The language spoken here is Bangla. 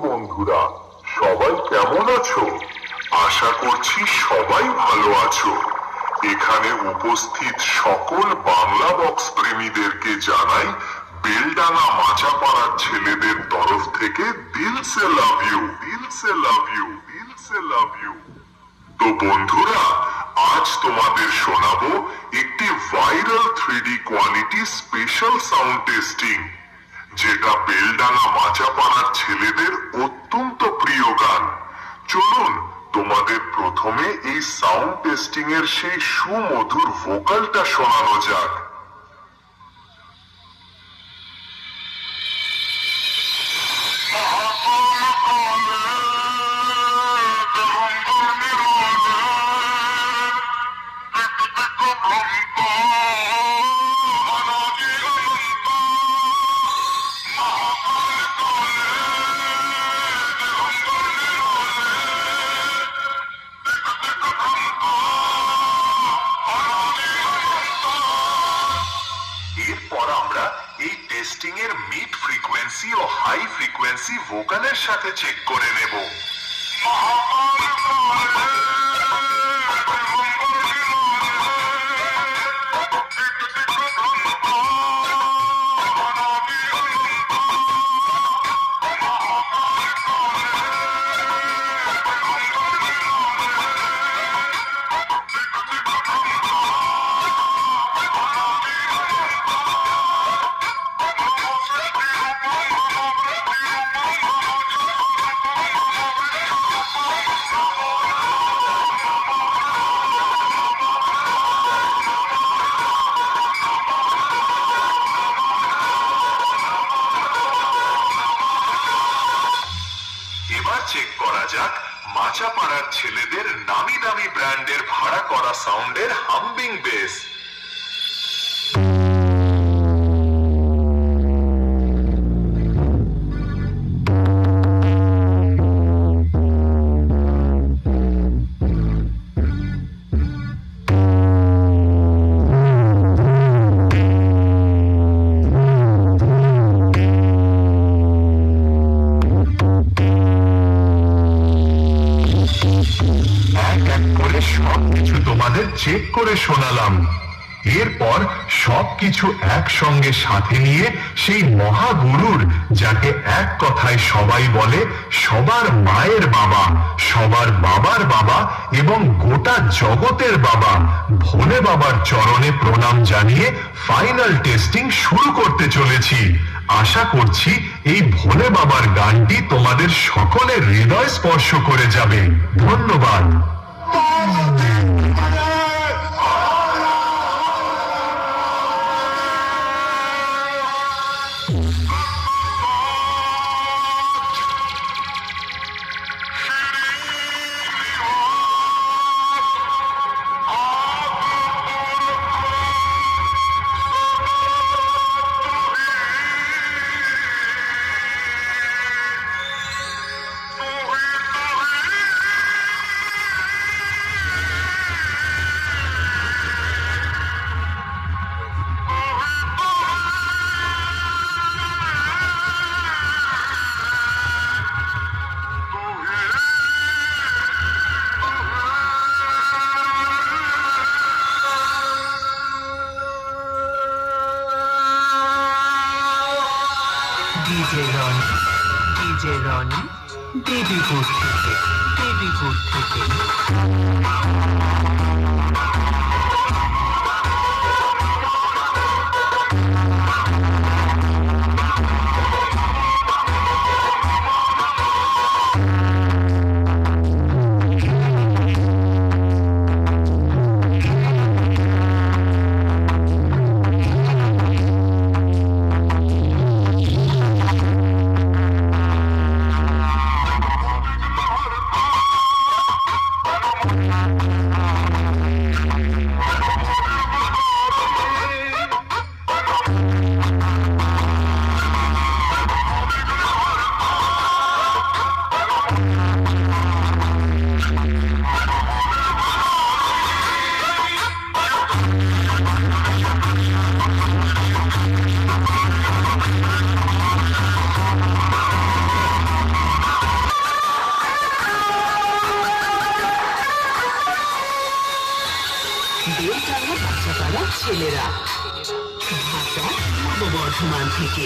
বন্ধুরা, সবাই কেমন আছো? আশা করছি সবাই ভালো আছো। এখানে উপস্থিত সকল বাংলা বক্স প্রেমীদেরকে জানাই বেলডাঙা মাচাপাড়ার ছেলেদের তরফ থেকে দিল সে লাভ ইউ, দিল সে লাভ ইউ, দিল সে লাভ ইউ। তো বন্ধুরা, আজ তোমাদের শোনাবো একটি viral 3D quality special sound testing, যেটা বেলডাঙা মাচাপাড়ার ছেলেদের অত্যন্ত প্রিয় গান। চলুন তোমাদের প্রথমে এই সাউন্ড টেস্টিং এর সেই সুমধুর ভোকালটা শোনানো যাক। এরপর আমরা এই টেস্টিং এর মিড ফ্রিকোয়েন্সি ও হাই ফ্রিকোয়েন্সি ভোকালের সাথে চেক করে নেব। এবার চেক করা যাক মাচাপাড়ার ছেলেদের নামি দামি ব্র্যান্ডের ভাড়া করা সাউন্ডের হাম্বিং বেস। সবকিছু তোমাদের চেক করে শোনালাম। এরপর সবকিছু একসঙ্গে সাথে নিয়ে সেই মহাগুরুর, যাকে এক কথায় সবাই বলে সবার মায়ের বাবা, সবার বাবার বাবা এবং গোটা জগতের বাবা, ভোলে বাবার চরণে প্রণাম জানিয়ে ফাইনাল টেস্টিং শুরু করতে চলেছি। আশা করছি এই ভোলে বাবার গানটি তোমাদের সকলের হৃদয় স্পর্শ করে যাবে। ধন্যবাদ। ডিজে রনি দেবীপুর থেকে ঢাকা পূর্ব বর্ধমান থেকে।